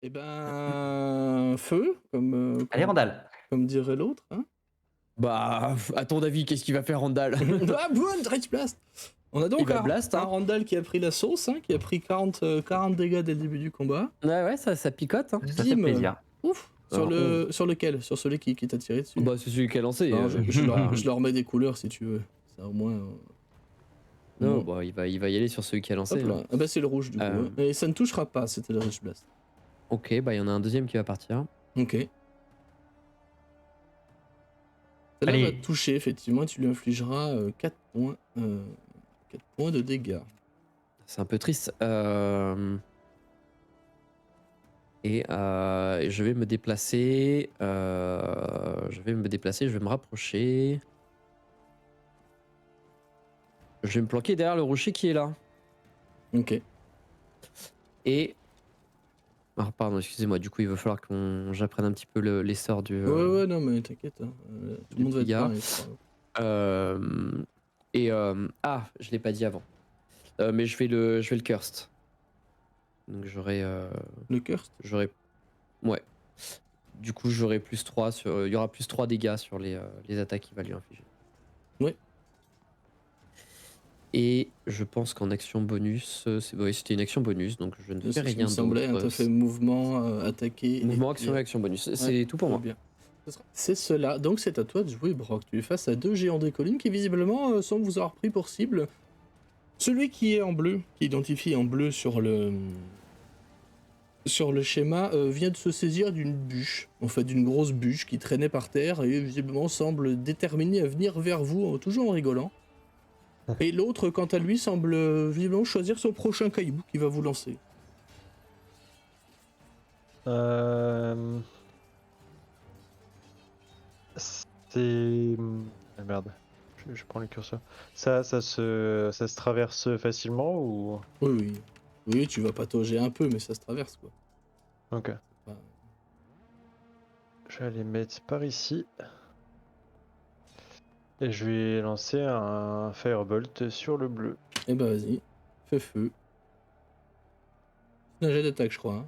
Eh ben, feu, Allez, Randall. comme dirait l'autre, hein. Bah, à ton avis, qu'est-ce qu'il va faire Randall? Ah, bonne Dredge Blast. On a Il donc va un, blast, un hein. Randall qui a pris la sauce, hein, qui a pris 40 dégâts dès le début du combat. Ouais, ça picote, hein. Ça fait Bim. plaisir. Ouf. Alors, Sur lequel? Sur celui qui t'a tiré dessus. bah, c'est celui qui a lancé. Non, je leur mets des couleurs si tu veux. Ça au moins. Non, bah, il va y aller sur celui qui a lancé. Hop là. Ah bah c'est le rouge du coup. Euh. Hein. Et ça ne touchera pas, c'était le Dredge Blast. Ok, bah, il y en a un deuxième qui va partir. Ok. Celle-là va Allez. te toucher, effectivement, et tu lui infligeras 4 points, 4 points de dégâts. C'est un peu triste. Et je vais me déplacer. Je vais me rapprocher. Je vais me planquer derrière le rocher qui est là. Ok. Et. Ah, pardon, excusez-moi, du coup, il va falloir que j'apprenne un petit peu les sorts du. Ouais, non, mais t'inquiète, hein, tout le monde va être gars. pareil, je crois. Ah, je l'ai pas dit avant. Mais je vais le Cursed. Donc j'aurai. Le curse. Ouais. Du coup, j'aurai plus 3 sur. Il y aura plus 3 dégâts sur les attaques qu'il va lui infliger. Ouais. Et je pense qu'en action bonus, c'était une action bonus, donc je ne fais C'est ce qui rien me semblait, hein, d'autre. t'as fait mouvement, attaquer. Mouvement, et action et action bonus. Ouais, C'est tout pour très moi. bien. C'est cela. Donc c'est à toi de jouer, Brock. Tu es face à deux géants des collines qui visiblement semblent vous avoir pris pour cible. Celui qui est en bleu, qui est identifié en bleu sur le schéma, vient de se saisir d'une bûche, en fait d'une grosse bûche qui traînait par terre et visiblement semble déterminé à venir vers vous, toujours en rigolant. Et l'autre, quant à lui, semble visiblement choisir son prochain caillou qui va vous lancer. C'est... Ah, merde, je prends le curseur. Ça se traverse facilement ou... Oui. Oui, tu vas patauger un peu, mais ça se traverse, quoi. Ok. Enfin, Je vais aller mettre par ici. Et je vais lancer un Firebolt sur le bleu. eh ben vas-y, fais feu. C'est un jet d'attaque, je crois. Hein.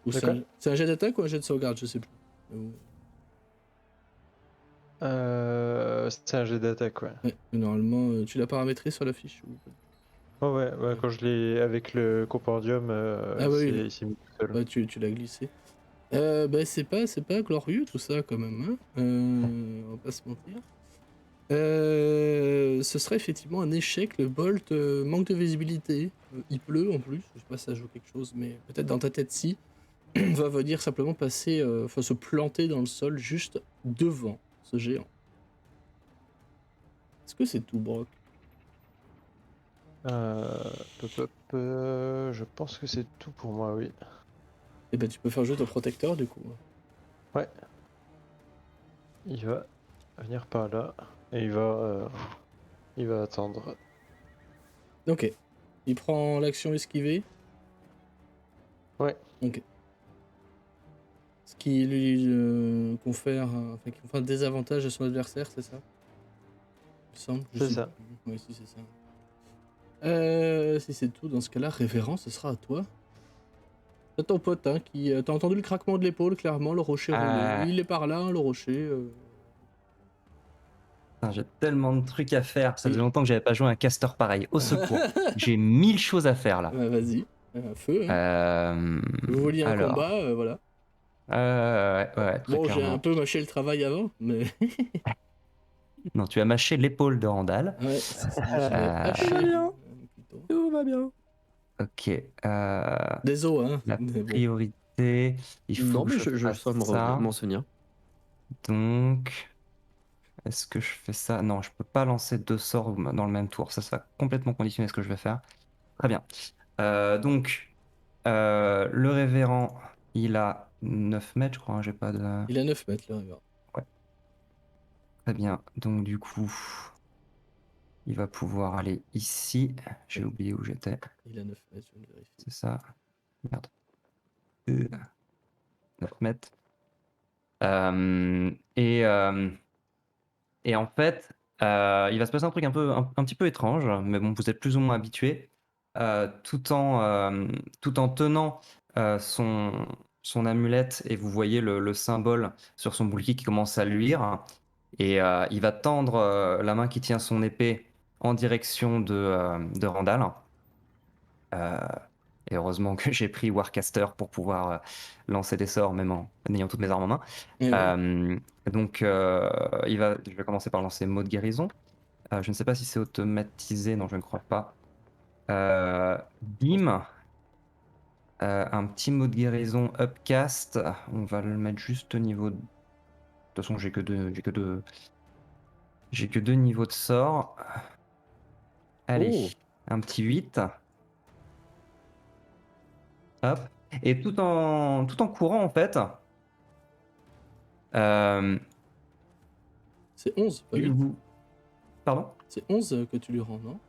Ou De c'est quoi un jet d'attaque ou un jet de sauvegarde, je sais plus. C'est un jet d'attaque, ouais. Ouais, normalement, tu l'as paramétré sur la fiche ou... Oh ouais, quand je l'ai avec le compendium, Ah bah oui, il s'est mis tout seul. ouais, tu l'as glissé. Bah c'est pas glorieux tout ça quand même, hein. On va pas se mentir. Ce serait effectivement un échec, le Bolt manque de visibilité. Il pleut en plus, je sais pas si ça joue quelque chose, mais peut-être dans ta tête si. Va venir simplement passer, enfin se planter dans le sol juste devant ce géant. Est-ce que c'est tout, Brock? Je pense que c'est tout pour moi, oui. Eh ben tu peux faire jouer ton protecteur du coup. Ouais. Il va venir par là et il va attendre. Ok. Il prend l'action esquiver. Ouais. Ok. Ce qui lui confère, qui confère un désavantage à son adversaire, c'est ça? Il me semble. C'est ça. Oui, si c'est ça. Si c'est tout, dans ce cas-là, révérend, ce sera à toi. C'est ton pote, hein, qui... T'as entendu le craquement de l'épaule, clairement, le rocher roulé. Il est par là, hein, le rocher. Putain, j'ai tellement de trucs à faire. Ça faisait Oui. longtemps que j'avais pas joué un caster pareil. Au secours. J'ai 1000 choses à faire là. Vas-y. Feu, hein. Vous vouliez un Alors. combat, voilà. Ouais, très Bon, j'ai un clairement. peu mâché le travail avant, mais... Non, tu as mâché l'épaule de Randall. Ouais, c'est ça. Je l'ai haché, Tout va bien. plutôt. Tout va bien. Ok. Désolé, hein. La Mais bon. priorité, il faut Non, que mais je fasse ça ça. m'en souvenir. Donc, est-ce que je fais ça? Non, je peux pas lancer 2 sorts dans le même tour. Ça va complètement conditionner ce que je vais faire. Très bien. Donc, le révérend, il a 9 mètres, je crois. Hein, j'ai pas de... Il a 9 mètres, là, regarde. Ouais. Très bien. Donc, du coup, il va pouvoir aller ici. J'ai oublié où j'étais. Il a 9 mètres, je viens de vérifier. C'est ça. Merde. 9 mètres. Et en fait, il va se passer un truc un petit peu étrange, mais bon, vous êtes plus ou moins habitués. Tout en tenant son amulette et vous voyez le symbole sur son bouclier qui commence à luire. Et il va tendre la main qui tient son épée en direction de Randall. Et heureusement que j'ai pris Warcaster pour pouvoir lancer des sorts même en ayant toutes mes armes en main. Eh ouais. Donc je vais commencer par lancer mot de guérison. Je ne sais pas si c'est automatisé, non je ne crois pas. Bim. Un petit mot de guérison upcast. On va le mettre juste au niveau. De toute façon, j'ai que deux niveaux de sort. Allez, un petit 8. Hop. Et tout en courant, en fait. C'est 11, pas 8. Pardon? C'est 11 que tu lui rends, non?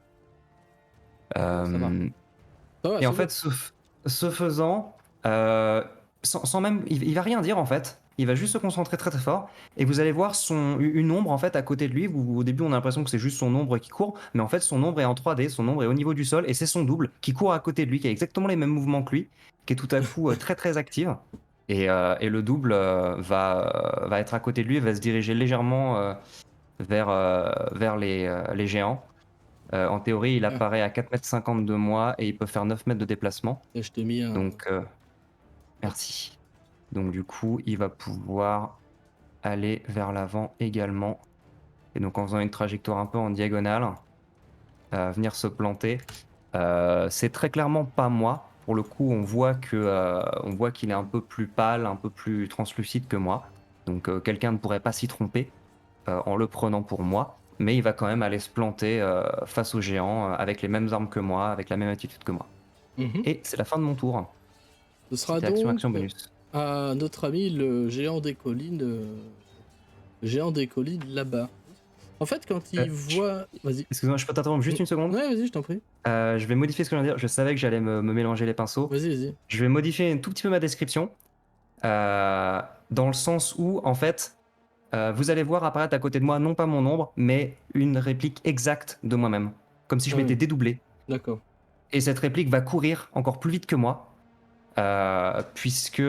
Ça va. Ça va, Et c'est en bon. fait, ce faisant, sans même, il va rien dire en fait. Il va juste se concentrer très très fort. Et vous allez voir une ombre en fait à côté de lui. Au début, on a l'impression que c'est juste son ombre qui court, mais en fait, son ombre est en 3D. Son ombre est au niveau du sol et c'est son double qui court à côté de lui, qui a exactement les mêmes mouvements que lui, qui est tout à coup très très active. Et le double va être à côté de lui, et va se diriger légèrement vers les géants. En théorie, il apparaît à 4,50 m de moi et il peut faire 9 mètres de déplacement. Et je t'ai mis un. Donc, merci. Donc, du coup, il va pouvoir aller vers l'avant également. Et donc, en faisant une trajectoire un peu en diagonale, venir se planter. C'est très clairement pas moi. Pour le coup, on voit qu'il est un peu plus pâle, un peu plus translucide que moi. Donc, quelqu'un ne pourrait pas s'y tromper en le prenant pour moi. Mais il va quand même aller se planter face aux géants avec les mêmes armes que moi, avec la même attitude que moi. Mhm. Et c'est la fin de mon tour. Ce sera C'était donc action bonus. à notre ami le géant des collines. Là-bas. En fait, quand il voit. Vas-y. Excuse-moi, je peux t'interrompre juste une seconde. Ouais, vas-y, je t'en prie. Je vais modifier ce que je viens de dire. Je savais que j'allais me mélanger les pinceaux. Vas-y, vas-y. Je vais modifier un tout petit peu ma description. Dans le sens où, en fait, vous allez voir apparaître à côté de moi, non pas mon ombre, mais une réplique exacte de moi-même. Comme si je Ah m'étais oui. dédoublé. D'accord. Et cette réplique va courir encore plus vite que moi, puisque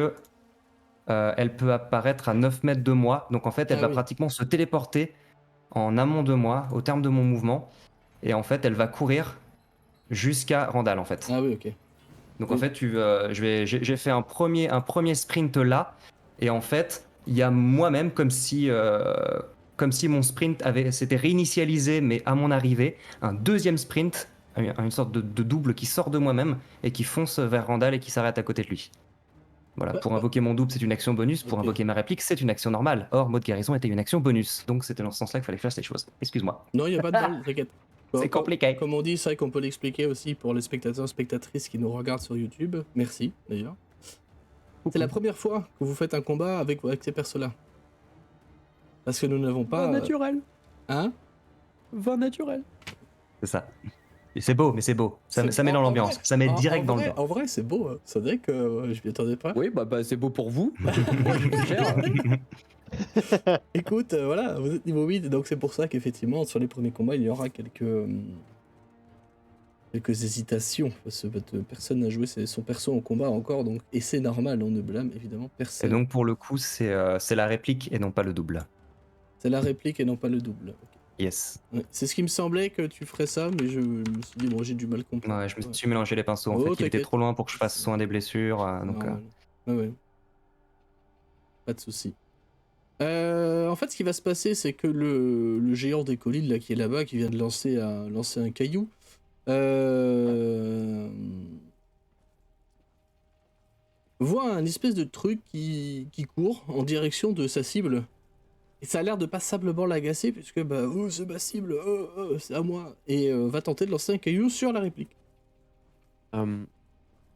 elle peut apparaître à 9 mètres de moi. Donc en fait, elle Ah va oui. pratiquement se téléporter en amont de moi, au terme de mon mouvement. Et en fait, elle va courir jusqu'à Randall, en fait. Ah oui, ok. Donc Oui. en fait, j'ai fait un premier sprint là. Et en fait, il y a moi-même, comme si mon sprint s'était réinitialisé, mais à mon arrivée, un deuxième sprint, une sorte de double qui sort de moi-même et qui fonce vers Randall et qui s'arrête à côté de lui. Voilà, pour invoquer mon double, c'est une action bonus. Pour Ok. invoquer ma réplique, c'est une action normale. Or, mot de guérison était une action bonus. Donc, c'était dans ce sens-là qu'il fallait faire ces choses. Excuse-moi. Non, il n'y a pas de mal, t'inquiète. C'est compliqué. Comme on dit, c'est vrai qu'on peut l'expliquer aussi pour les spectateurs spectatrices qui nous regardent sur YouTube. Merci, d'ailleurs. C'est la première fois que vous faites un combat avec ces persos-là. Parce que nous n'avons pas. Vin naturel. Hein? Vin naturel. C'est ça. Et c'est beau, mais c'est beau. Ça met dans en l'ambiance. vrai- Ça met direct dans le bain. En vrai, c'est beau. Hein. C'est vrai que je m'y attendais pas. Oui, bah c'est beau pour vous. Moi, je peux le faire. Écoute, voilà, vous êtes niveau 8, donc c'est pour ça qu'effectivement, sur les premiers combats, il y aura quelques hésitations. Parce que personne n'a joué son perso en combat encore, donc et c'est normal, on ne blâme évidemment Et personne. donc, pour le coup, c'est la réplique et non pas le double. C'est la réplique et non pas le double. Ok. Yes. Ouais, c'est ce qui me semblait que tu ferais ça, mais je me suis dit, bon, j'ai du mal comprendre. Ouais, je me suis mélangé les pinceaux. En Oh, fait, il était t'inquiète. trop loin pour que je fasse soin des blessures. Donc, Normal. Ouais. Pas de soucis. En fait, ce qui va se passer, c'est que le géant des collines là, qui est là-bas, qui vient de lancer un caillou, voit un espèce de truc qui court en direction de sa cible. Et ça a l'air de passablement l'agacer, puisque bah, oh, c'est ma cible, c'est à moi. Et va tenter de lancer un caillou sur la réplique.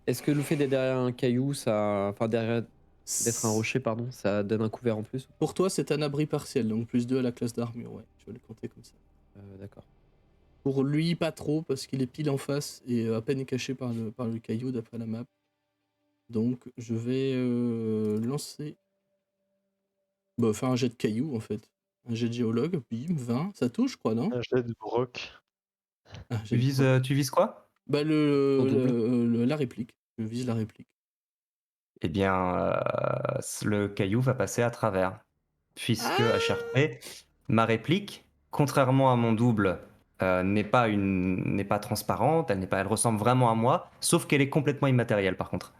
Est-ce que le fait d'être derrière un caillou, enfin derrière d'être un rocher, pardon, ça donne un couvert en plus? Pour toi, c'est un abri partiel, donc +2 à la classe d'armure, ouais. Je vais le compter comme ça. D'accord. Pour lui, pas trop, parce qu'il est pile en face et à peine caché par le caillou d'après la map. Donc, je vais lancer. Bah, faire un jet de caillou en fait. Un jet de géologue, bim, 20. Ça touche, je crois, non? Un jet de broc. Ah, tu vises quoi? Bah, En double. la réplique. Je vise la réplique. eh bien, le caillou va passer à travers. Puisque à HRP, ma réplique, contrairement à mon double, n'est pas transparente, elle ressemble vraiment à moi, sauf qu'elle est complètement immatérielle par contre.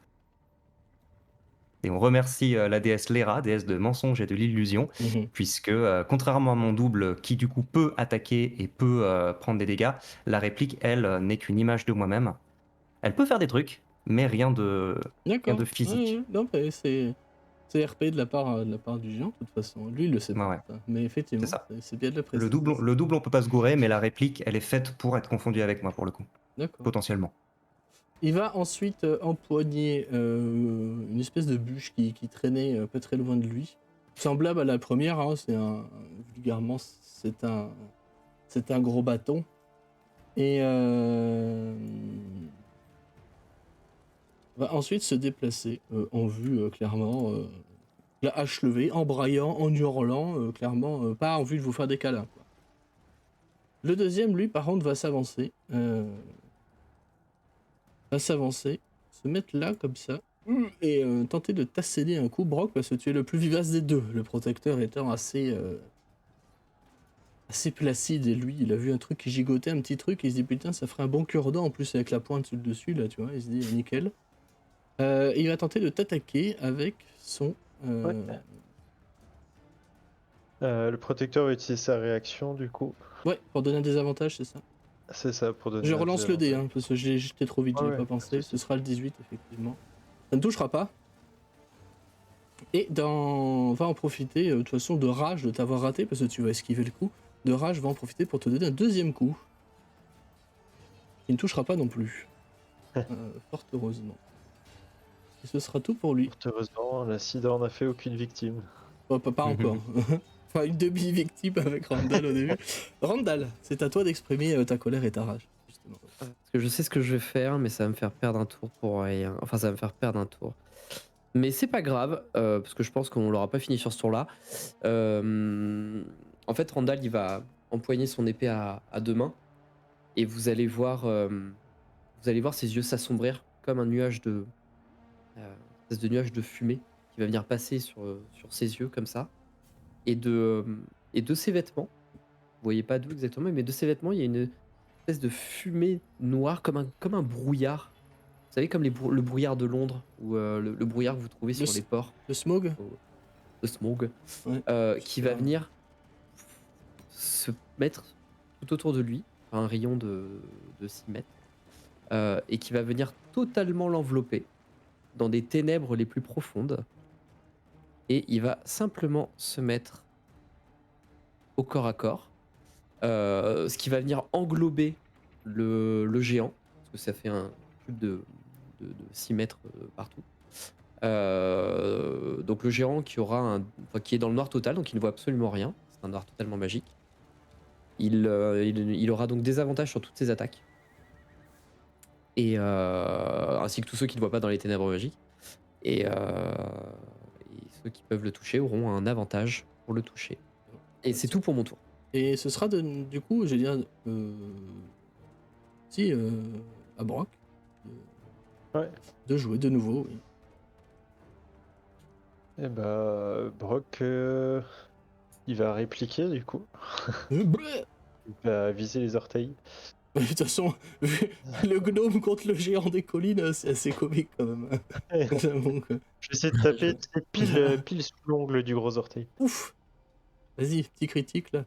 Et on remercie la déesse Léra, déesse de mensonge et de l'illusion, Mhm. puisque contrairement à mon double qui du coup peut attaquer et peut prendre des dégâts, la réplique, elle, n'est qu'une image de moi-même. Elle peut faire des trucs, mais rien de D'accord. physique. Non, bah, c'est RP de la part du géant, de toute façon. Lui, il le sait Ouais, pas, ouais, ça. Mais c'est effectivement, ça. c'est bien de le Le préciser. double, on peut pas se gourer, mais la réplique, elle est faite pour être confondue avec moi pour le coup, D'accord. potentiellement. Il va ensuite empoigner une espèce de bûche qui traînait pas très loin de lui. Semblable à la première, hein, vulgairement, c'est un gros bâton. Et va ensuite se déplacer en vue, clairement, la hache levée, en braillant, en hurlant, clairement, pas en vue de vous faire des câlins, quoi. Le deuxième, lui, par contre, va s'avancer, se mettre là, comme ça, et tenter de t'asséner un coup, Brock, parce que tu es le plus vivace des deux, le protecteur étant assez placide, et lui, il a vu un truc qui gigotait, un petit truc, il se dit, putain, ça ferait un bon cure-dent, en plus, avec la pointe sur le dessus, là, tu vois, il se dit, nickel. Il va tenter de t'attaquer avec son... Ouais. Le protecteur va utiliser sa réaction du coup. Ouais, pour donner un désavantage, c'est ça. C'est ça pour donner Je un relance le dé, désavantage. hein, parce que j'étais trop vite, Ouais, j'y ai ouais, pas pas de pensé. Ce soucis. sera le 18, effectivement. Ça ne touchera pas. Et va en profiter, de toute façon, de rage de t'avoir raté, parce que tu vas esquiver le coup. De rage va en profiter pour te donner un deuxième coup. Qui ne touchera pas non plus. Fort heureusement. Et ce sera tout pour lui. Fort heureusement, l'incident n'a fait aucune victime. Oh, pas encore. Enfin, une demi-victime avec Randall au début. Randall, c'est à toi d'exprimer ta colère et ta rage, justement. Parce que je sais ce que je vais faire, mais ça va me faire perdre un tour pour rien. Enfin, ça va me faire perdre un tour. Mais c'est pas grave, parce que je pense qu'on l'aura pas fini sur ce tour-là. En fait, Randall, il va empoigner son épée à deux mains, et vous allez voir ses yeux s'assombrir comme un nuage une espèce de nuage de fumée qui va venir passer sur ses yeux comme ça. Et de ses vêtements, vous voyez pas d'où exactement, mais de ses vêtements, il y a une espèce de fumée noire comme un brouillard. Vous savez, comme le brouillard de Londres, ou le brouillard que vous trouvez sur les ports, Le smog. le smog, Ouais. qui va venir se mettre tout autour de lui, à un rayon de 6 mètres, et qui va venir totalement l'envelopper dans des ténèbres les plus profondes. Et il va simplement se mettre au corps à corps, ce qui va venir englober le géant, parce que ça fait un cube de 6 mètres partout. Donc le géant qui est dans le noir total, donc il ne voit absolument rien. C'est un noir totalement magique. Il aura donc des avantages sur toutes ses attaques. Et ainsi que tous ceux qui ne voient pas dans les ténèbres magiques. Et ceux qui peuvent le toucher auront un avantage pour le toucher. Et c'est tout pour mon tour. Et ce sera du coup, je vais dire, à Brock, Ouais. de jouer de nouveau. Oui. Et bah, Brock, il va répliquer du coup. Bleh. Il va viser les orteils. De toute façon, le gnome contre le géant des collines, c'est assez comique quand même. J'avoue que- Je vais essayer de taper tu sais, pile sous l'ongle du gros orteil. Ouf. Vas-y, petit critique là.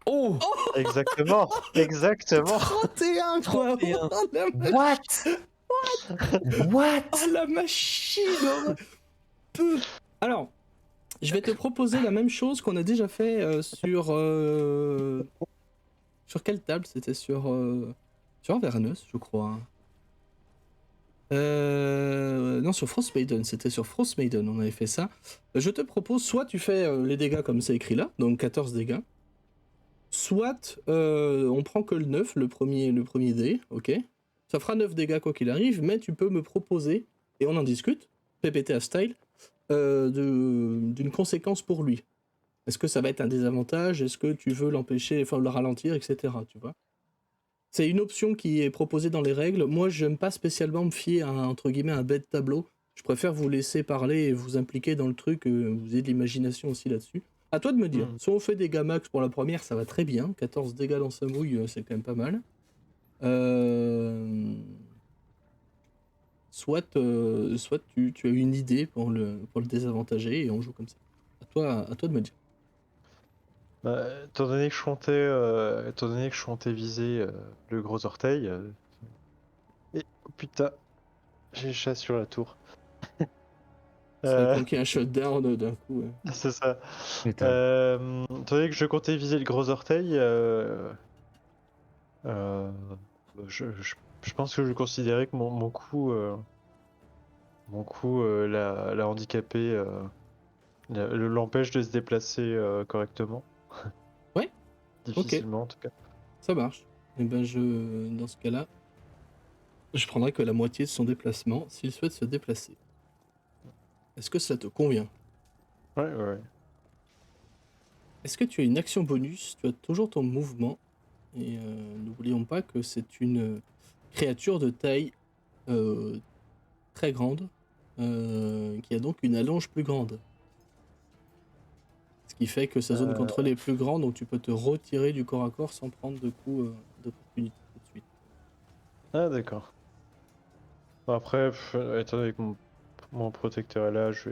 Oh, Exactement, exactement. 31 quoi. 31. Oh, la What? oh, la machine. Peu. Alors, je vais te proposer la même chose qu'on a déjà fait sur quelle table? C'était sur Avernus, je crois. Non, sur Frostmaiden, c'était sur Frostmaiden, on avait fait ça. Je te propose, soit tu fais les dégâts comme c'est écrit là, donc 14 dégâts, soit on prend que le 9, le premier dé, ok? Ça fera 9 dégâts quoi qu'il arrive, mais tu peux me proposer, et on en discute, PPTA style, d'une conséquence pour lui. Est-ce que ça va être un désavantage? Est-ce que tu veux l'empêcher, enfin le ralentir, etc. Tu vois? C'est une option qui est proposée dans les règles. Moi, j'aime pas spécialement me fier à, entre guillemets, un bête tableau. Je préfère vous laisser parler et vous impliquer dans le truc, vous avez de l'imagination aussi là-dessus. À toi de me dire. Soit on fait des dégâts max pour la première, ça va très bien. 14 dégâts dans sa mouille, c'est quand même pas mal. Soit tu as une idée pour le désavantager et on joue comme ça. À toi de me dire. Bah, étant donné que je comptais viser le gros orteil, et oh putain, j'ai le chat sur la tour. C'est con qu'il y ait un shutdown d'un coup. Ouais. C'est ça. Putain. Étant donné que je comptais viser le gros orteil, je pense que je considérais que mon coup, l'a handicapé, l'empêche de se déplacer correctement. Ouais. Difficilement en tout cas. Ça marche. Et ben dans ce cas-là, je prendrai que la moitié de son déplacement s'il souhaite se déplacer. Est-ce que ça te convient? Ouais. Est-ce que tu as une action bonus? Tu as toujours ton mouvement. Et n'oublions pas que c'est une créature de taille très grande, qui a donc une allonge plus grande. Ce qui fait que sa zone contrôlée est plus grande, donc tu peux te retirer du corps à corps sans prendre de coups d'opportunité tout de suite. Ah d'accord. Bon, après, étant donné que mon protecteur est là, je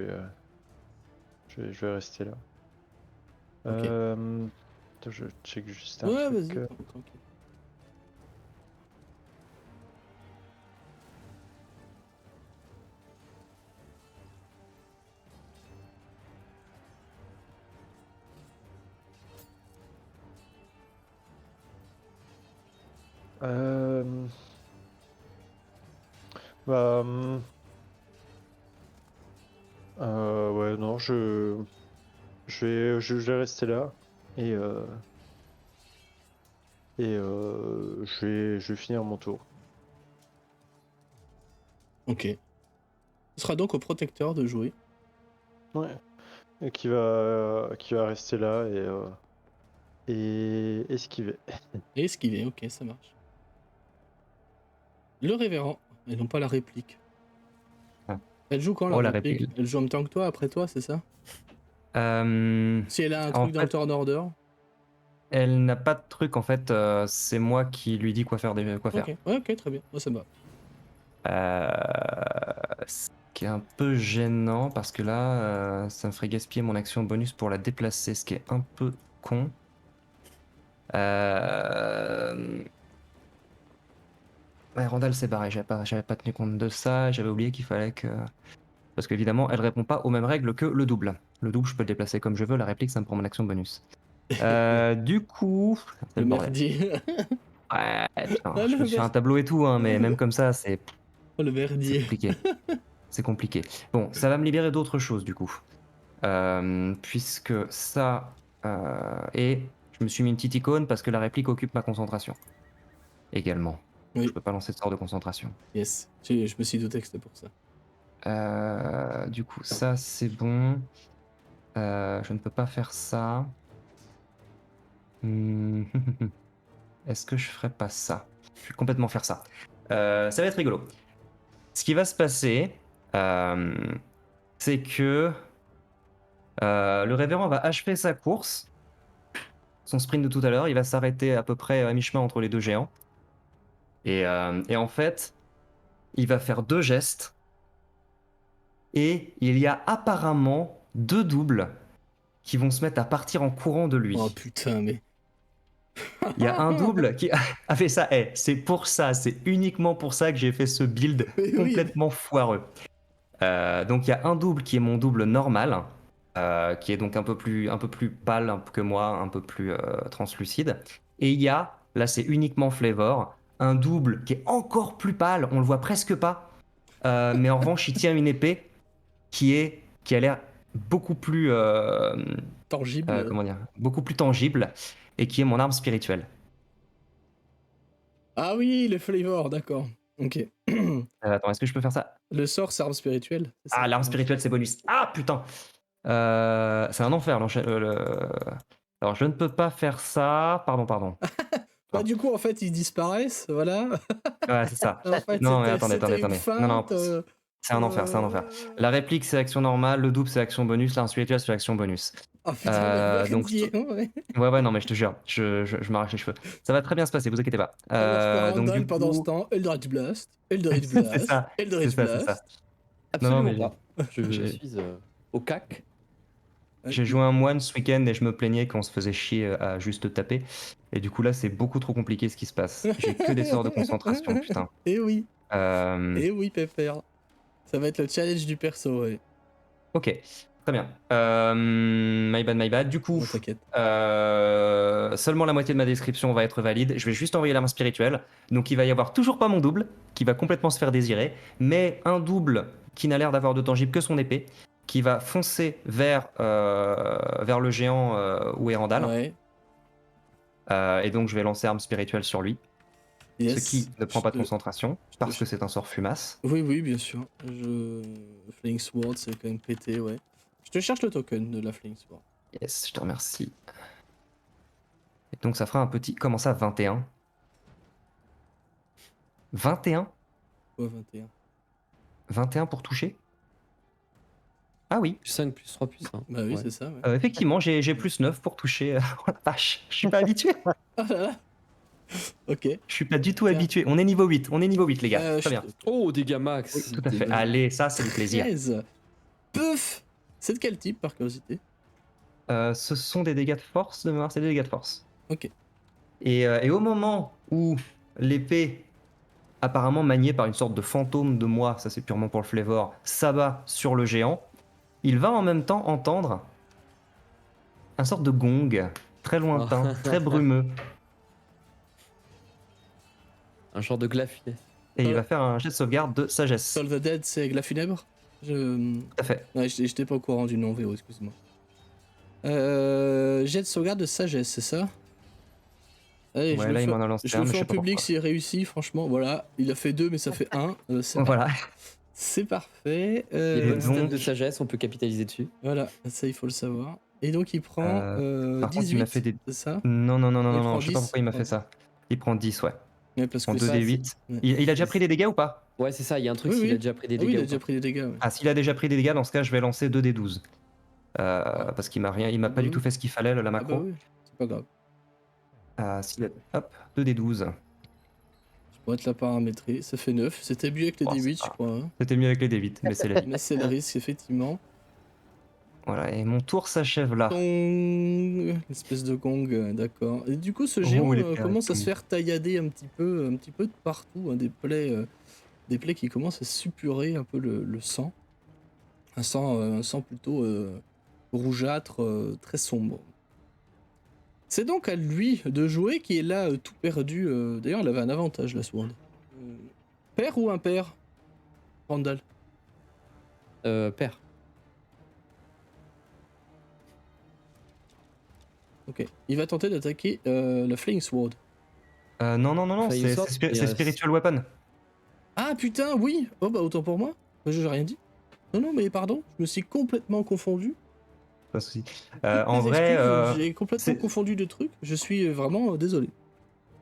vais rester là. Ok. Attends, je check juste un Ouais, truc. vas-y, tranquille. Bah, ouais, non, je vais rester là et je vais finir mon tour. Ok. Ce sera donc au protecteur de jouer. Ouais. Et qui va rester là et esquiver. Et esquiver, ok, ça marche. Le révérend, et non pas la réplique. Ah. Elle joue quand la Oh, la réplique? réplique. Elle joue en même temps que toi, après toi, c'est ça? Si elle a un En truc dans le fait, turn order. elle n'a pas de truc en fait, c'est moi qui lui dis quoi faire. Ok, ouais, ok, très bien. Moi, ça me va. Ce qui est un peu gênant parce que là, ça me ferait gaspiller mon action bonus pour la déplacer, ce qui est un peu con. Ouais, Randall s'est barré, j'avais pas tenu compte de ça, j'avais oublié qu'il fallait que... Parce qu'évidemment, elle répond pas aux mêmes règles que le double. Le double, je peux le déplacer comme je veux, la réplique, ça me prend mon action bonus. Du coup... c'est Le bordel. merdier. Ouais, putain, Ah, je le peux te faire un mer- tableau et tout, hein, mais même comme ça, c'est Oh, le merdier. compliqué. C'est compliqué. Bon, ça va me libérer d'autres choses du coup. Puisque ça... et je me suis mis une petite icône parce que la réplique occupe ma concentration. Également. Oui. Je peux pas lancer de sort de concentration. Yes. Je me suis douté que c'était pour ça. Du coup, ça c'est bon. Je ne peux pas faire ça. Est-ce que je ferais pas ça? Je vais complètement faire ça. Ça va être rigolo. Ce qui va se passer, c'est que le révérend va achever sa course. Son sprint de tout à l'heure, il va s'arrêter à peu près à mi-chemin entre les deux géants. Et en fait, il va faire 2 gestes. Et il y a apparemment 2 doubles qui vont se mettre à partir en courant de lui. Oh putain, mais. Il y a un double qui a fait ça. C'est pour ça, c'est uniquement pour ça que j'ai fait ce build Mais oui. complètement foireux. Donc il y a un double qui est mon double normal, qui est donc un peu plus pâle que moi, un peu plus translucide. Et il y a, là c'est uniquement Flavor, un double qui est encore plus pâle, on le voit presque pas. Mais en revanche, il tient une épée qui a l'air beaucoup plus Tangible. comment dire, beaucoup plus tangible et qui est mon arme spirituelle. Ah oui, le flavor, d'accord. Ok. Attends, est-ce que je peux faire ça? Le sort, c'est arme spirituelle. C'est ça? Ah, l'arme spirituelle, c'est bonus. Ah, putain! C'est un enfer. Alors, je ne peux pas faire ça. Pardon. Bah, du coup, en fait, ils disparaissent, voilà. Ouais, c'est ça. En fait, Non, mais c'était attendez. une Non, non, feinte. c'est un enfer, c'est un enfer. La réplique, c'est action normale, le double, c'est action bonus, l'arme spirituelle, c'est action bonus. Ah putain, mais Donc, merdier, ouais. ouais, non, mais je te jure, je m'arrache les cheveux. Ça va très bien se passer, vous inquiétez pas. Alors que Donc, Randall, du pendant ce coup, temps, Eldritch Blast, Eldritch c'est Blast, ça, c'est Eldritch ça, c'est ça. Blast. Non, Absolument mais pas. Je j'ai- suis au cac. j'ai joué un moine ce week-end et je me plaignais qu'on se faisait chier à juste taper. Et du coup, là, c'est beaucoup trop compliqué ce qui se passe. J'ai que des sorts de concentration, putain. Et oui, Euh, et oui, Pépère. Ça va être le challenge du perso, ouais. Ok, très bien. My bad. Du coup, Non, t'inquiète. seulement la moitié de ma description va être valide. Je vais juste envoyer l'arme spirituelle. Donc il va y avoir toujours pas mon double, qui va complètement se faire désirer, mais un double qui n'a l'air d'avoir de tangible que son épée, qui va foncer vers le géant où est Randall. Ouais, Et donc je vais lancer arme spirituelle sur lui, yes. ce qui ne prend Je pas de te- concentration, parce que c'est un sort fumace. Oui, oui, bien sûr. Fling Sword, c'est quand même pété, ouais. Je te cherche le token de la Fling Sword. Yes, je te remercie. Et donc ça fera un petit... Comment ça, 21 21 Ouais, 21. 21 pour toucher? Ah oui, Plus 5, plus 3, plus 1. Bah oui, Ouais. c'est ça, ouais. effectivement, j'ai plus 9 pour toucher. Oh la vache, je suis pas habitué. Ah là là. Ok. Je suis pas du tout Tiens. habitué. On est niveau 8, les gars. Très bien. Oh, dégâts max. Oui, tout à fait. Allez, ça, c'est du plaisir. 13. Peuf. C'est de quel type, par curiosité? Ce sont des dégâts de force de mémoire, c'est des dégâts de force. Ok. Et au moment où l'épée, apparemment maniée par une sorte de fantôme de moi, ça c'est purement pour le flavor, s'abat sur le géant, il va en même temps entendre un sorte de gong très lointain, très brumeux. Un genre de glafinet. Et il va faire un jet de sauvegarde de sagesse. Soul the Dead, c'est Glafunèbre? Tout à fait. Ouais, j'étais pas au courant du nom VO, excuse-moi. Jet de sauvegarde de sagesse, c'est ça? Allez, Ouais, là, il m'en a lancé je un, le mais fais je en sais pas public pourquoi. s'il réussit, franchement. Voilà, il a fait 2, mais ça fait 1. Voilà. C'est parfait. Les bonnes donc- stats de sagesse, on peut capitaliser dessus. Voilà, ça il faut le savoir. Et donc il prend Par contre, il m'a 18, fait des... c'est ça? Non, Il prend je sais pas 10, pourquoi il m'a ouais. fait ça. Il prend 10, ouais. Ouais, parce En que 2d8. ouais. Il a déjà pris des dégâts ou pas? Ouais, c'est ça, il y a un truc Oui, s'il oui. a déjà pris des Ah oui, dégâts. il a ou déjà pas. pris des dégâts. Ouais. Ah, s'il a déjà pris des dégâts, dans ce cas, je vais lancer 2d12. Parce qu'il m'a Ah pas bah du tout oui. fait ce qu'il fallait, la Ah macro. bah oui, c'est pas grave. Hop, 2d12. Je pourrais te la paramétrer. Ça fait 9. C'était mieux avec les Oh, c'est D8, je pas- crois. Hein. C'était mieux avec les D8, mais c'est la vie. Mais c'est le risque, effectivement. Voilà, et mon tour s'achève là. Gong, espèce de gong, d'accord. Et du coup, ce géant les pères et commence à tout. se faire taillader un petit peu de partout, hein, des plaies qui commencent à suppurer un peu le sang. Un sang plutôt rougeâtre, très sombre. C'est donc à lui de jouer qui est là tout perdu. D'ailleurs, il avait un avantage, la Sword. Père ou impair, Randall? Père. Ok. Il va tenter d'attaquer la Flying Sword. Non, Flying c'est Sword, c'est Spiritual Weapon. Ah putain, oui. Oh bah autant pour moi. J'ai rien dit. Non, mais pardon, je me suis complètement confondu. Pas de souci. Toutes En mes vrai, excuses, j'ai complètement c'est- confondu de trucs. Je suis vraiment désolé.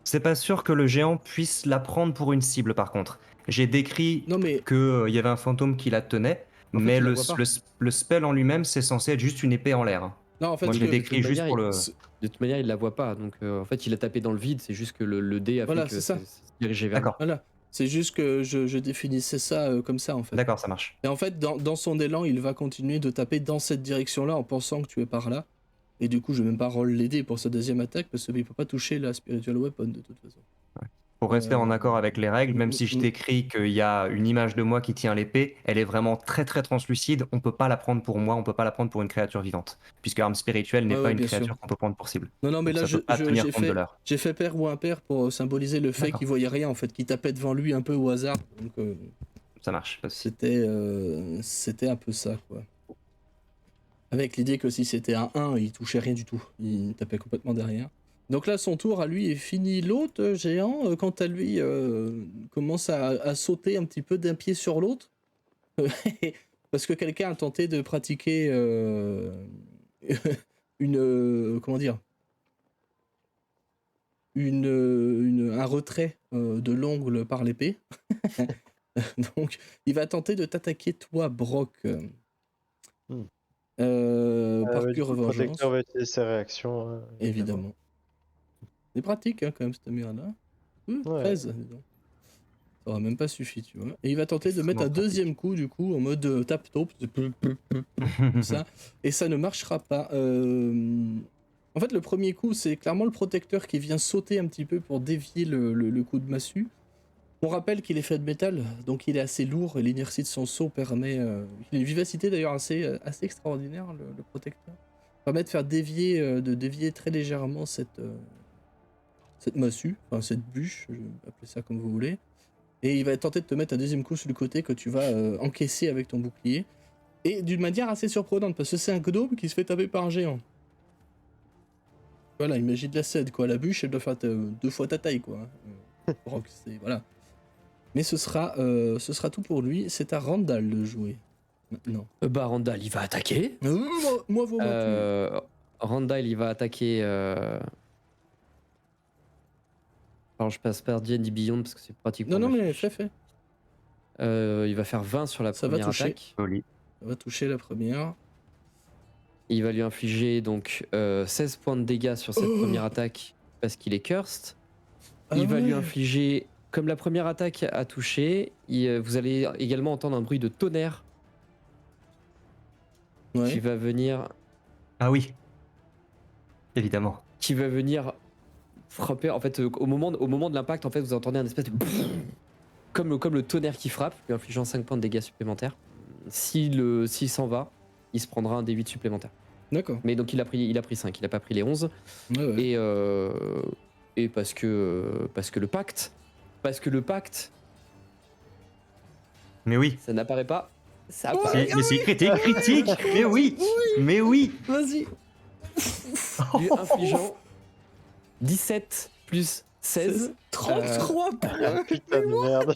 c'est pas sûr que le géant puisse la prendre pour une cible par contre. J'ai décrit Non mais qu'il y avait un fantôme qui la tenait, En fait, mais il la le, voit pas. le spell en lui-même, c'est censé être juste une épée en l'air. Hein. non, en fait, Moi, je que- l'ai décrit juste pour le... De toute manière, il la voit pas. Donc, en fait, il a tapé dans le vide. C'est juste que le dé a Voilà, fait que c'est ça. c'est dirigé vers lui. D'accord, voilà. C'est juste que je définissais ça comme ça en fait. d'accord, ça marche. Et en fait, dans son élan, il va continuer de taper dans cette direction-là en pensant que tu es par là. Et du coup, je vais même pas roll l'aider pour sa deuxième attaque parce qu'il peut pas toucher la Spiritual Weapon de toute façon. Pour rester en accord avec les règles, même si je mm. t'écris qu'il y a une image de moi qui tient l'épée, elle est vraiment très très translucide, on peut pas la prendre pour moi, on peut pas la prendre pour une créature vivante. Puisque arme spirituelle n'est Ouais, pas ouais, une bien créature sûr. qu'on peut prendre pour cible. Non, mais Donc là, ça peut pas tenir j'ai compte de fait, l'heure. j'ai fait père ou impair pour symboliser le fait D'accord. qu'il voyait rien en fait, qu'il tapait devant lui un peu au hasard. Donc Ça marche. Pas de souci. c'était un peu ça quoi. Avec l'idée que si c'était un 1, il touchait rien du tout. Il tapait complètement derrière. Donc là, son tour à lui est fini. L'autre géant, quant à lui, commence à sauter un petit peu d'un pied sur l'autre. Parce que quelqu'un a tenté de pratiquer une... comment dire un retrait de l'ongle par l'épée. Donc, il va tenter de t'attaquer, toi, Brock, Hmm. par Du pure coup, le protecteur vengeance, va utiliser ses réactions, hein, évidemment. C'est pratique, hein, quand même, cette merde-là. Ouais. 13, dis donc. Ça aura même pas suffi, tu vois. Et il va tenter de mettre un Extrêmement pratique. deuxième coup, du coup, en mode tap-top, comme ça, et ça ne marchera pas. En fait, le premier coup, c'est clairement le protecteur qui vient sauter un petit peu pour dévier le coup de massue. On rappelle qu'il est fait de métal, donc il est assez lourd, et l'inertie de son saut permet... il a une vivacité d'ailleurs assez extraordinaire, le protecteur. Permet de faire dévier très légèrement cette massue, enfin cette bûche, je vais appeler ça comme vous voulez. Et il va tenter de te mettre un deuxième coup sur le côté que tu vas encaisser avec ton bouclier. Et d'une manière assez surprenante, parce que c'est un gnome qui se fait taper par un géant. Voilà, imagine la scène, quoi. La bûche, elle doit faire 2 fois ta taille, quoi. Brock, voilà. Mais ce sera tout pour lui. C'est à Randall de jouer. Maintenant. Randall, il va attaquer. Moi, vos Randall, il va attaquer. Alors, je passe par D&D Beyond parce que c'est pratique Non, pour non, ma mais fiche. fais. Il va faire 20 sur la Ça va première toucher. attaque. Joli. Ça va toucher la première. Il va lui infliger donc 16 points de dégâts sur cette première attaque parce qu'il est cursed. Il va lui infliger, comme la première attaque a touché, vous allez également entendre un bruit de tonnerre qui Ouais. va venir Ah oui. Évidemment. frapper. En fait, au moment de l'impact, en fait, vous entendez un espèce de comme le tonnerre qui frappe, lui infligeant 5 points de dégâts supplémentaires. S'il s'en va, il se prendra un D8 supplémentaire. D'accord. Mais donc il a pris 5, il a pas pris les 11. Ouais. Et parce que le pacte, Mais oui. ça n'apparaît pas. Ça Ouais. apparaît. Mais si, critique. Mais oui. Mais oui. Vas-y. Lui infligeant 17 plus 16. 33 points. Putain de merde.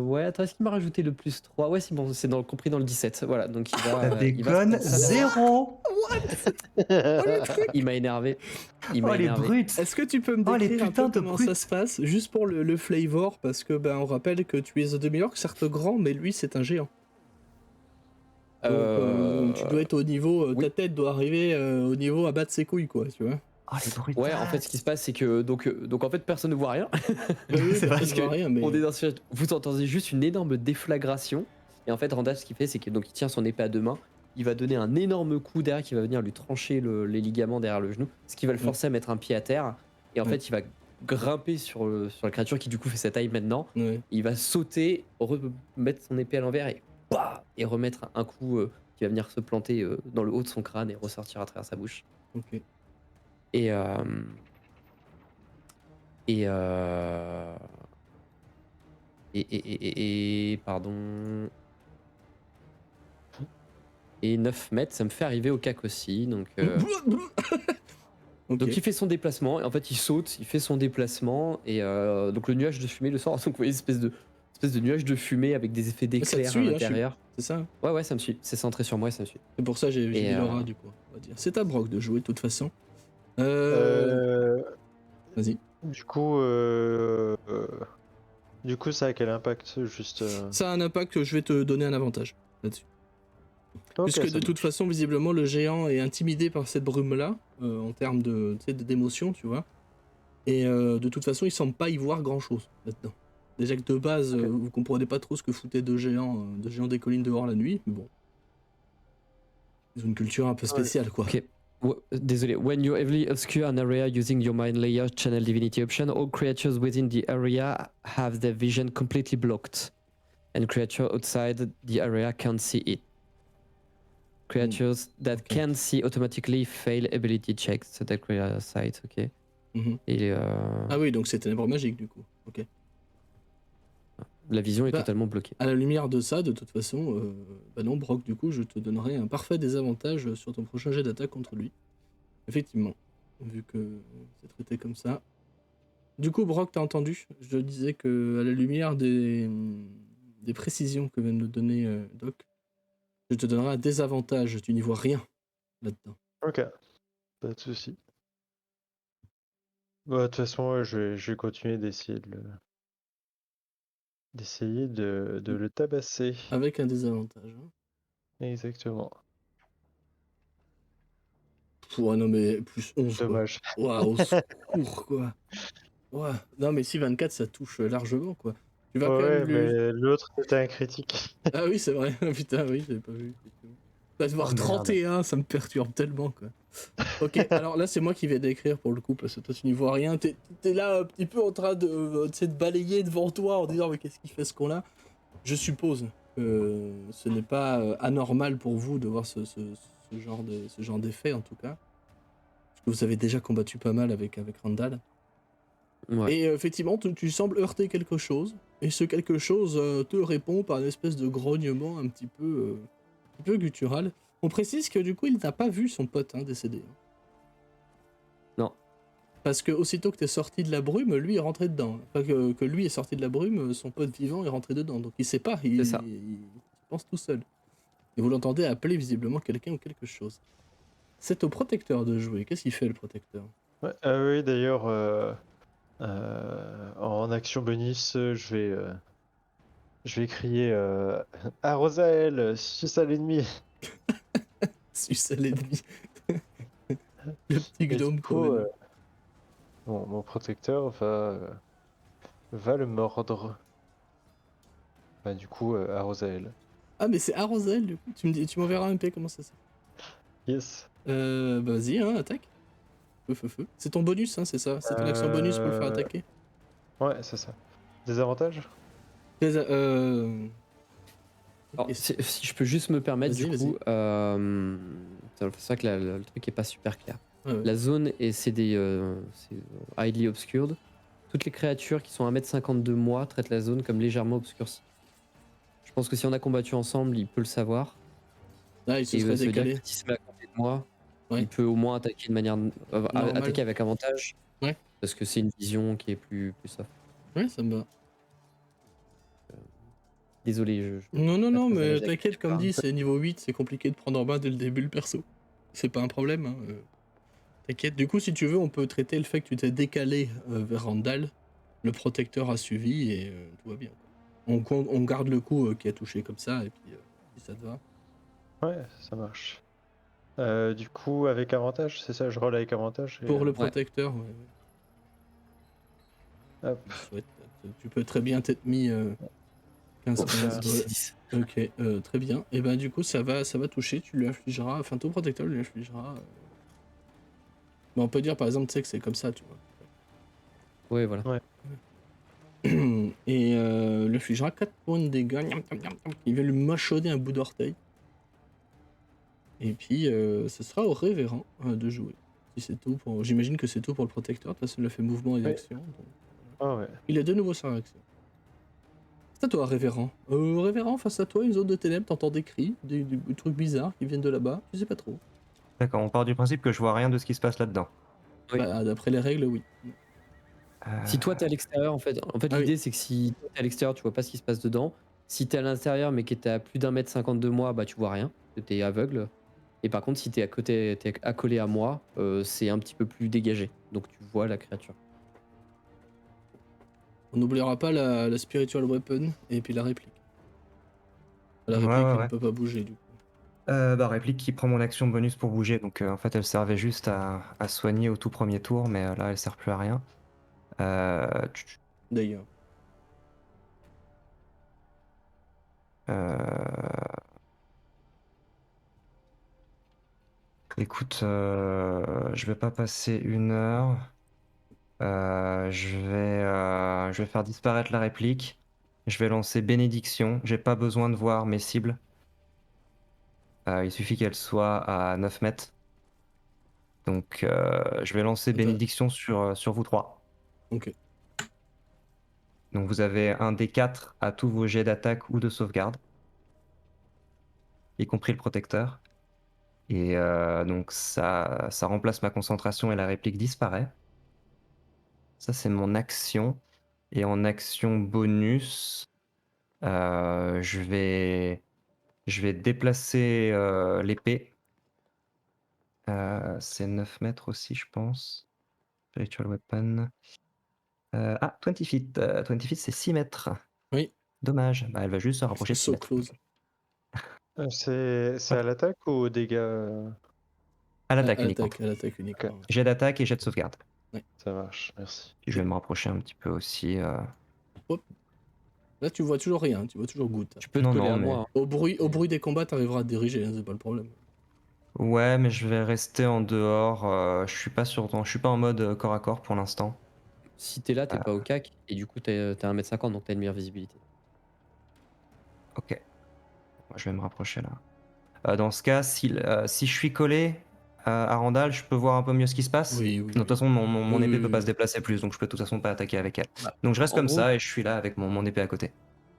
Ouais, attends, est-ce qu'il m'a rajouté le plus 3? Ouais, c'est bon, c'est compris dans le 17. Voilà, donc il va. Ça il va se déconne. prendre ça derrière. 0. Il m'a énervé. Oh les brutes. Est-ce que tu peux me Oh, les décrire un putains peu de comment brutes. ça se passe, juste pour le flavor, parce que on rappelle que tu es un demi-orc, certes grand, mais lui c'est un géant. Donc tu dois être au niveau, oui. ta tête doit arriver au niveau à battre ses couilles, quoi, tu vois. Oh les brutes. Ouais, en fait, ce qui se passe, c'est que donc en fait, personne ne voit rien. Oui, C'est vrai. parce que rien, mais On est dans vous entendez juste une énorme déflagration. Et en fait, Randall, ce qu'il fait, c'est qu'il tient son épée à 2 mains. Il va donner un énorme coup derrière qui va venir lui trancher les ligaments derrière le genou, ce qui va le forcer à mettre un pied à terre. Et en fait, il va grimper sur la créature qui du coup fait sa taille maintenant. ouais. Il va sauter, remettre son épée à l'envers et remettre un coup qui va venir se planter dans le haut de son crâne et ressortir à travers sa bouche. Ok. Et pardon. Et 9 mètres, ça me fait arriver au cac aussi. Donc, Ok. donc il fait son déplacement. Et en fait, il saute, il fait son déplacement. Et donc le nuage de fumée le sort. Donc vous voyez, espèce de nuage de fumée avec des effets Ça te d'éclair à suit, hein, l'intérieur. C'est ça. Ouais, ça me suit. C'est centré sur moi, ça me suit. C'est pour ça que j'ai Et, mis l'aura, du coup, on va dire. C'est à Brock de jouer, de toute façon. Vas-y. Du coup, ça a quel impact juste Ça a un impact que je vais te donner un avantage là-dessus. Ok, Puisque ça de toute façon, visiblement, le géant est intimidé par cette brume-là, en termes d'émotion, tu vois. Et de toute façon, il semble pas y voir grand-chose là-dedans. Déjà que de base, Ok. vous comprenez pas trop ce que foutaient deux géants des collines dehors la nuit, mais bon. Ils ont une culture un peu spéciale, quoi. Ok. Désolé. When you heavily obscure an area using your mind layer channel divinity option, all creatures within the area have their vision completely blocked, and creatures outside the area can't see it. Creatures that Ok. can see automatically fail ability checks. So that creates sight, ok. Mhm. Et Ah oui, donc c'est ténèbres magiques, du coup. Ok. la vision est Bah, totalement bloquée. À la lumière de ça, de toute façon, non, Brock, du coup, je te donnerai un parfait désavantage sur ton prochain jet d'attaque contre lui. Effectivement, vu que c'est traité comme ça. Du coup, Brock, t'as entendu? Je disais que à la lumière des précisions que vient de nous donner Doc, je te donnerai un désavantage. Tu n'y vois rien là-dedans. Ok, pas de souci. Bah, de toute façon, ouais, je vais continuer d'essayer de le tabasser. Avec un désavantage. Hein. Exactement. Ouais, non, mais plus 11, quoi. Dommage. Waouh, au secours, quoi. Ouais. Non, mais si 24, ça touche largement, quoi. Tu vas quand même Ouais, lui. mais l'autre, c'était un critique. Ah oui, c'est vrai. Putain, oui, j'avais pas vu. Effectivement. Va te Oh voir merde. 31, ça me perturbe tellement, quoi. Ok, alors là, c'est moi qui vais décrire pour le coup, parce que toi, tu n'y vois rien. T'es là un petit peu en train tu sais, de balayer devant toi en disant, mais qu'est-ce qu'il fait ce con-là? Je suppose que ce n'est pas anormal pour vous de voir ce genre d'effet, en tout cas. Parce que vous avez déjà combattu pas mal avec Randall. Ouais. Et effectivement, tu sembles heurter quelque chose. Et ce quelque chose te répond par une espèce de grognement un peu guttural. On précise que du coup, il n'a pas vu son pote décédé. Hein. Non. Parce que aussitôt que t'es sorti de la brume, lui est rentré dedans. Enfin, que lui est sorti de la brume, son pote vivant est rentré dedans. Donc il sait pas, C'est ça. il pense tout seul. Et vous l'entendez appeler visiblement quelqu'un ou quelque chose. C'est au protecteur de jouer. Qu'est-ce qu'il fait le protecteur? Ouais, ah oui, d'ailleurs, en action bonus, je vais crier à Rosaël, suce à l'ennemi. Suce à l'ennemi. Le petit Et du gnome coup, Coven. mon protecteur va le mordre. Bah, du coup, à Rosaël. Ah, mais c'est Arosel, du coup. Tu m'enverras un P, comment ça s'appelle? Yes. Bah vas-y, attaque. Feu. C'est ton bonus, c'est ça? C'est ton action bonus pour le faire Euh, attaquer? Ouais, c'est ça. Des avantages? Alors, Question. si je peux juste me permettre, du Vas-y. coup, c'est vrai que le truc est pas super clair. Ouais. La zone, c'est highly obscured. Toutes les créatures qui sont à 1m50 de moi traitent la zone comme légèrement obscurcie. Je pense que si on a combattu ensemble, il peut le savoir. Ah, il se Et serait ça veut dire que décalé. s'il se met à côté de moi, Ouais. il peut au moins attaquer de manière. Normal. Attaquer avec avantage. Ouais. Parce que c'est une vision qui est plus soft. Ouais, ça me va. Désolé, je suis Non, pas très à mais l'aise avec t'inquiète, comme ça. dit, c'est niveau 8, c'est compliqué de prendre en main dès le début le perso. C'est pas un problème, hein. T'inquiète. Du coup, si tu veux, on peut traiter le fait que tu t'es décalé vers Randall. Le protecteur a suivi et tout va bien. On garde le coup qui a touché comme ça, et puis si ça te va. Ouais, ça marche. Du coup, avec avantage, c'est ça, je roll avec avantage. Pour le Ouais. protecteur, ouais. Hop. Je souhaite. Tu peux très bien t'être mis 15-15. 10 Ouais. 10. Ok, très bien. Et ben du coup, ça va toucher. Tu lui infligeras. Enfin, ton protecteur lui infligera. Mais on peut dire par exemple, tu sais que c'est comme ça, tu vois. Ouais, voilà. Ouais. Et lui infligera 4 points de dégâts. Il va lui mâchonner un bout d'orteil. Et puis, ce sera au révérend de jouer. Si c'est tout pour. J'imagine que c'est tout pour le protecteur. De toute façon, il a fait mouvement et Oui. action. Donc, Ah ouais. il a de nouveau sa réaction. C'est à toi, révérend. Révérend, face à toi, une zone de ténèbres, t'entends des cris, des trucs bizarres qui viennent de là-bas. Tu sais pas trop. D'accord, on part du principe que je vois rien de ce qui se passe là-dedans. Oui. Bah, d'après les règles, oui. Si toi t'es à l'extérieur, en fait Ah oui. l'idée c'est que si toi t'es à l'extérieur, tu vois pas ce qui se passe dedans. Si t'es à l'intérieur mais que t'es à plus d'1m50 de moi, bah tu vois rien, que t'es aveugle. Et par contre, si t'es à côté, t'es accolé à moi, c'est un petit peu plus dégagé. Donc tu vois la créature. On n'oubliera pas la spiritual weapon et puis la réplique. La Ouais, réplique, ouais, elle ne ouais. peut pas bouger, du coup. Bah, réplique qui prend mon action bonus pour bouger, donc en fait elle servait juste à soigner au tout premier tour, mais là elle sert plus à rien. D'ailleurs. Euh, Écoute, je vais pas passer une heure. Je vais faire disparaître la réplique. Je vais lancer bénédiction. J'ai pas besoin de voir mes cibles. Il suffit qu'elles soient à 9 mètres. Donc je vais lancer Attends. bénédiction sur vous trois. Ok. Donc vous avez un D4 à tous vos jets d'attaque ou de sauvegarde, y compris le protecteur. Et donc ça remplace ma concentration et la réplique disparaît. Ça c'est mon action. Et en action bonus, je vais déplacer l'épée. C'est 9 mètres aussi, je pense. Spiritual Weapon. 20 feet. 20 feet, c'est 6 mètres. Oui. Dommage. Bah, elle va juste se rapprocher de 6 So mètres. close. C'est à l'attaque ou aux dégâts À À l'attaque uniquement. l'attaque, à l'attaque uniquement. Jet d'attaque et jet de sauvegarde. Ça marche, merci. Puis je vais me rapprocher un petit peu aussi. Là, tu vois toujours rien, tu vois toujours goutte. Tu peux te Non, coller non, à mais- moi. Hein. Au bruit des combats, t'arriveras à te diriger, hein, c'est pas le problème. Ouais, mais je vais rester en dehors. Je suis pas en mode corps à corps pour l'instant. Si t'es là, t'es pas au cac, et du coup, t'as 1m50, donc t'as une meilleure visibilité. Ok. Moi, je vais me rapprocher là. Dans ce cas, si je suis collé à Randall, je peux voir un peu mieux ce qui se passe. Oui, oui. De toute façon, mon Oui, épée oui, peut pas oui. se déplacer plus, donc je peux de toute façon pas attaquer avec elle. Bah, Donc je reste en comme gros- ça et je suis là avec mon épée à côté.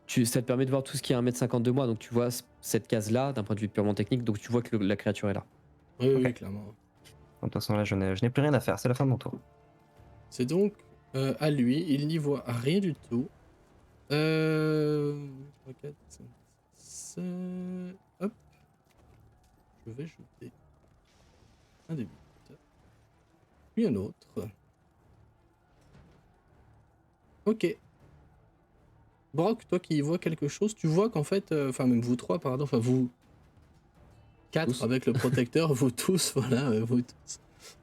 Ça te permet de voir tout ce qui est à 1m50 de moi, donc tu vois cette case-là, d'un point de vue purement technique, donc tu vois que la créature est là. Oui, oui, Ok. clairement. De toute façon, là, je n'ai plus rien à faire. C'est la fin de mon tour. C'est donc à lui, il n'y voit rien du tout. 3, 4, 5, 6, hop. Je vais jeter un des 8. Puis un autre. Ok. Brock, toi qui y vois quelque chose, tu vois qu'en fait, enfin même vous trois, pardon, enfin vous 4 Tous. avec le protecteur, vous tous, voilà, vous tous.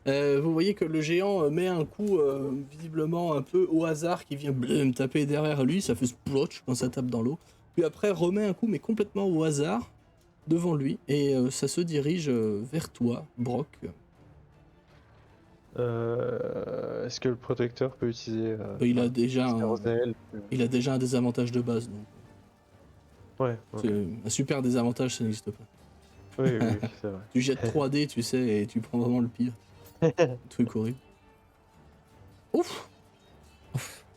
Vous voyez que le géant met un coup visiblement un peu au hasard qui vient me taper derrière lui, ça fait splotch quand ça tape dans l'eau. Puis après remet un coup mais complètement au hasard devant lui et ça se dirige vers toi, Brock. Est-ce que le protecteur peut utiliser Il a déjà Rosael il a déjà un désavantage de base, donc Ouais, ok. c'est un super désavantage, ça n'existe pas. Oui, oui, oui, c'est vrai. Tu jettes 3D, tu sais, et tu prends vraiment le pire. Truc horrible. Ouf.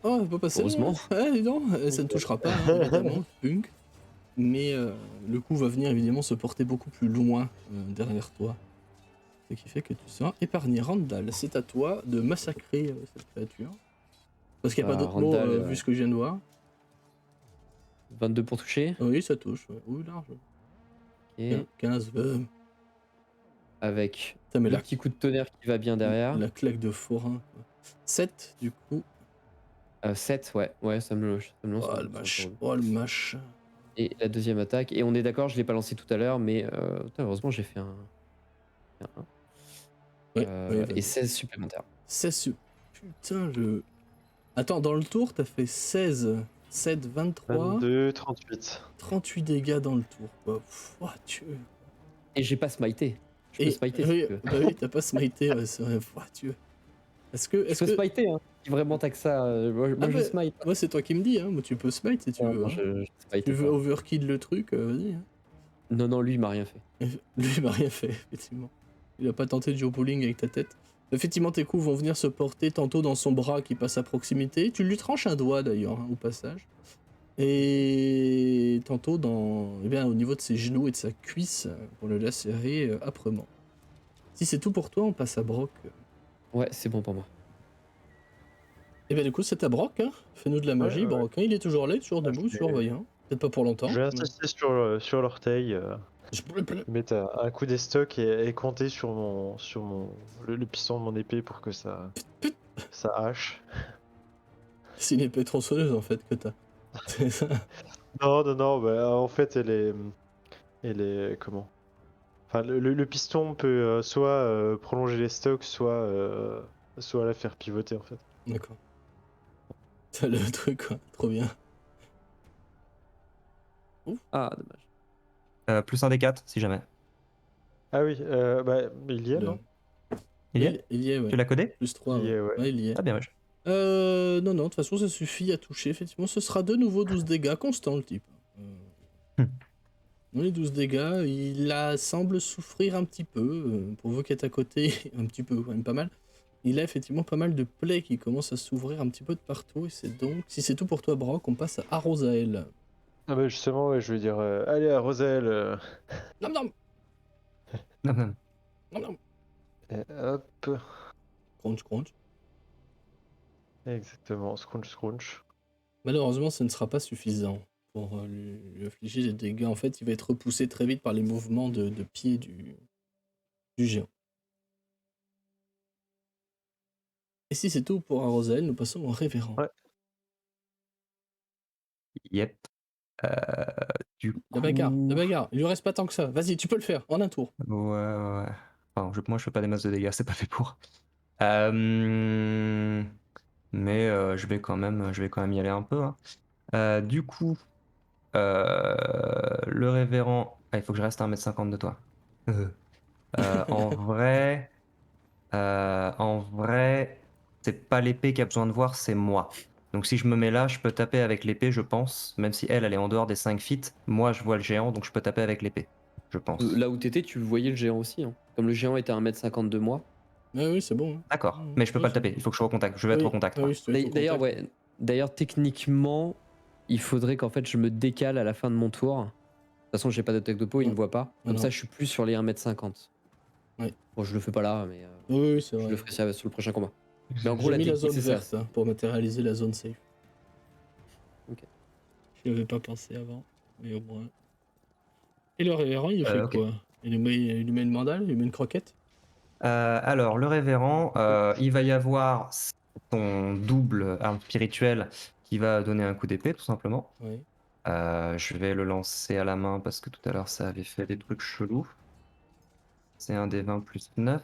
Oh, elle peut passer. Heureusement. Ouais, dis donc, ça ne touchera pas, hein, évidemment, punk. Mais le coup va venir évidemment se porter beaucoup plus loin derrière toi. Ce qui fait que tu seras épargné. Randall, c'est à toi de massacrer cette créature. Parce qu'il n'y a pas d'autre mot Randall, vu ce que je viens de voir. 22 pour toucher, Oui, ça touche. Ouais. Oui, large. et 15, 20. avec Putain, mais le la, petit coup de tonnerre qui va bien derrière. la claque de forain. Quoi. 7, du coup. 7, ouais, ça me lance. Oh, le mâche. Oh, le mâche. Et la deuxième attaque, et on est d'accord, je l'ai pas lancé tout à l'heure, mais putain, heureusement j'ai fait un 1. Ouais, ouais, Et vas-y. 16 supplémentaires. 16. Putain, le. Attends, dans le tour, t'as fait 16, 7, 23, 22, 38. 38 dégâts dans le tour. Quoi. Pff, oh, Dieu. Et j'ai pas smité. Je peux Et, smiter si oui, tu veux. bah oui, t'as pas smité, ouais, c'est vrai. Oh, Dieu. Est-ce que. Je Est-ce peux que... smiter, hein. Si vraiment t'as que ça, moi Ah je bah, smite. ouais, c'est toi qui me dis, hein. Moi, tu peux smite si tu Non, veux. non, Hein. je smite Tu veux pas. overkill le truc, vas-y. Hein. Non, lui il m'a rien fait. Lui, il m'a rien fait, effectivement. Il a pas tenté de geoballing avec ta tête. Effectivement, tes coups vont venir se porter tantôt dans son bras qui passe à proximité. Tu lui tranches un doigt d'ailleurs, hein, au passage. Et tantôt eh bien, au niveau de ses genoux et de sa cuisse pour le lacérer âprement. Si c'est tout pour toi, on passe à Brock. Ouais, c'est bon pour moi. Et bien du coup, c'est à Brock. Hein. Fais-nous de la magie, ouais. Brock. Hein. Il est toujours là, il est toujours Ah, debout, je vais- toujours vaillant. Peut-être pas pour longtemps. Je vais insister sur l'orteil, mais- mettre un coup d'estoc et compter sur le piston de mon épée pour que ça hache. C'est une épée tronçonneuse en fait que t'as. C'est ça. Non, bah, en fait, elle est comment? Enfin, le piston peut soit prolonger les stocks, soit la faire pivoter en fait. D'accord. T'as le truc quoi, trop bien. Ah, dommage. Plus un des 4 si jamais. Ah oui, bah, il y est, non? Il y est Il y est, ouais. Tu l'as codé Plus 3. Il y est, ouais. Ouais, il y est. Ah bien, ouais. Non, de toute façon, ça suffit à toucher. Effectivement, ce sera de nouveau 12 dégâts constants, le type. Les 12 dégâts, semble souffrir un petit peu. Pour vous qui êtes à côté, un petit peu, quand même pas mal. Il a effectivement pas mal de plaies qui commencent à s'ouvrir un petit peu de partout. Et c'est donc, si c'est tout pour toi, Brock, on passe à Rosael. Ah bah justement, ouais, je veux dire, allez à Roselle. Nom nom Non, non. nom nom. Hop, Crunch, crunch. exactement, scrunch. Malheureusement, ce ne sera pas suffisant pour lui infliger des dégâts. En fait, il va être repoussé très vite par les mouvements de pied du géant. Et si c'est tout pour Arrozel, nous passons au révérend. Ouais. Yep. Euh, du La coup... bagarre. Il lui reste pas tant que ça. Vas-y, tu peux le faire en un tour. Ouais. Enfin, moi, je fais pas des masses de dégâts, c'est pas fait pour. Mais je vais quand même y aller un peu, hein. Du coup, le révérend... Ah, il faut que je reste à 1m50 de toi. En vrai, c'est pas l'épée qui a besoin de voir, c'est moi. Donc si je me mets là, je peux taper avec l'épée, je pense. Même si elle est en dehors des 5 feet. Moi, je vois le géant, donc je peux taper avec l'épée. Je pense. Là où t'étais, tu voyais le géant aussi. Hein. Comme le géant était à 1m50 de moi. Ah oui, c'est bon. Hein. D'accord, mais je peux pas le taper. Il faut que je sois au contact. Je vais être au contact. Oui, si tu veux être au D'ailleurs, contact. ouais. D'ailleurs, techniquement, il faudrait qu'en fait je me décale à la fin de mon tour. De toute façon, j'ai pas d'attaque de peau, il Ouais. me voit pas. Comme non. ça, je suis plus sur les 1m50. Ouais. Bon, je le fais pas là, mais Oui, c'est je vrai. le ferai ça sur le prochain combat. Mais en gros, J'ai la mis la technique, zone c'est ça. verte hein, pour matérialiser la zone safe. Ok. Je n'y avais pas pensé avant, mais au moins. Et le révérend, il fait ok. quoi il lui met une mandale, il lui met une croquette. Alors, le révérend, il va y avoir son double arme spirituelle qui va donner un coup d'épée, tout simplement. Oui. Je vais le lancer à la main parce que tout à l'heure, ça avait fait des trucs chelous. C'est un des 20 plus 9.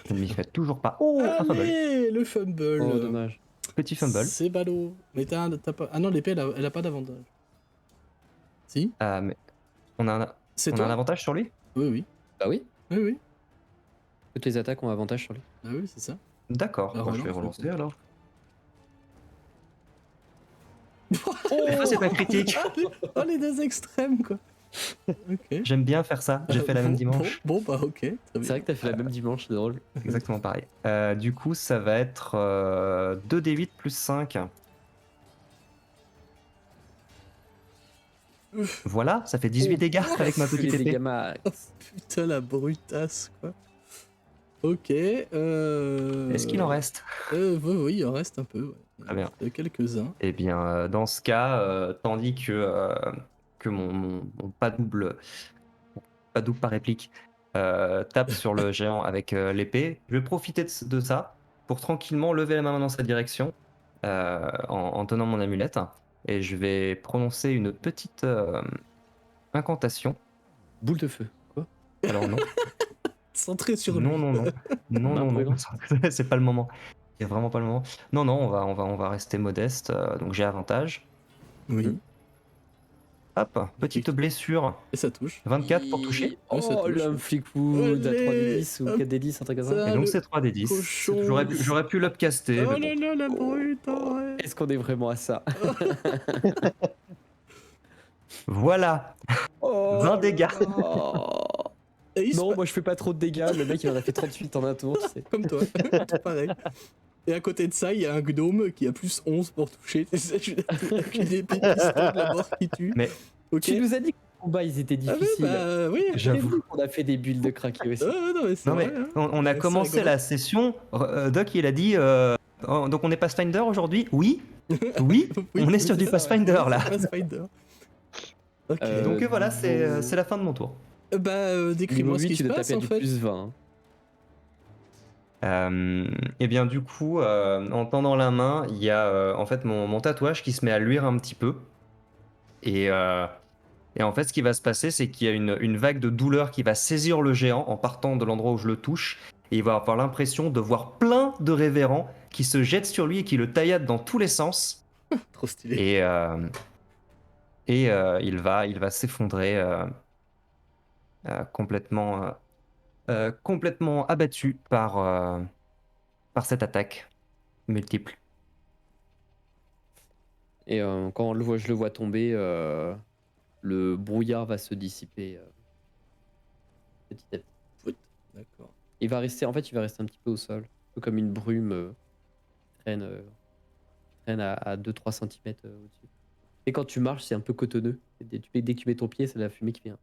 Je ne m'y fais toujours pas. Oh, un fumble. Allez, le fumble. Oh, dommage. Petit fumble. C'est ballot. Mais t'as pas... Ah non, l'épée, elle a pas d'avantage. Si Mais on a un, C'est on a toi un avantage sur lui? Oui. Bah oui, Oui. toutes les attaques ont avantage sur lui. Ah oui, c'est ça. D'accord, Bah, je vais relance, relancer du coup. alors. Des fois, c'est pas critique. Oh, les deux extrêmes, quoi. Ok. J'aime bien faire ça. J'ai fait la même dimanche. Bon, bah ok. Très C'est bien. vrai que t'as fait la même dimanche, c'est drôle. Exactement pareil. Du coup, ça va être 2d8 plus 5. Voilà, ça fait 18 dégâts avec ma petite Les épée. dégâts max. Oh, putain, la brutasse, quoi. Ok. Est-ce qu'il en reste? Oui, il en reste un peu. Ouais. Très bien. Il y en a quelques-uns. Eh bien, dans ce cas, tandis que mon pas double par réplique tape sur le géant avec l'épée, je vais profiter de ça pour tranquillement lever la main dans sa direction en tenant mon amulette et je vais prononcer une petite incantation. Boule de feu. Quoi? Alors non, Centré sur lui. non, brûlant. c'est pas le moment. C'est vraiment pas le moment. Non, on va rester modeste. Donc j'ai avantage. Oui. Hop, petite blessure. Et ça touche. 24 pour toucher. Ouais, ça Oh, touche. l'homme flickwood à Allez, 3d10 ou hop, 4d10, un truc comme ça. ça. Et donc le c'est 3d10. cochon. J'aurais pu l'upcaster. Oh mais là bon. là, la brute, ouais. Est-ce qu'on est vraiment à ça? Voilà, Oh 20 dégâts. Et il se Non, pa- moi je fais pas trop de dégâts, le mec il en a fait 38 en un tour, tu sais. Comme toi, tout pareil. Et à côté de ça, il y a un gnome qui a plus 11 pour toucher. Avec une épée piston de la mort qui tue. Mais Ok. Tu nous as dit que les combats ils étaient Ah ouais, difficiles. bah oui. j'avoue. On a fait des bulles de craquer aussi. Non, mais c'est Non mais vrai. Hein. on a C'est commencé rigolo. la session. Doc il a dit donc on est Pathfinder aujourd'hui. Oui, Oui, on est sur du c'est ça, ouais. Pathfinder Oui, là. c'est Pathfinder. Ok. Donc voilà, c'est la fin de mon tour. Décris-moi Niveau ce 8, qui tu se dois passe taper à en du fait. plus 20. Et bien du coup, en tendant la main, il y a en fait mon tatouage qui se met à luire un petit peu. Et en fait, ce qui va se passer, c'est qu'il y a une vague de douleur qui va saisir le géant en partant de l'endroit où je le touche. Et il va avoir l'impression de voir plein de révérends qui se jettent sur lui et qui le tailladent dans tous les sens. Trop stylé. Et il va s'effondrer complètement abattu par cette attaque multiple. Et quand je le vois tomber, le brouillard va se dissiper petit à petit. D'accord. Il va rester un petit peu au sol, un peu comme une brume qui traîne à 2-3 cm au-dessus. Et quand tu marches, c'est un peu cotonneux. Dès que tu mets ton pied, c'est la fumée qui vient.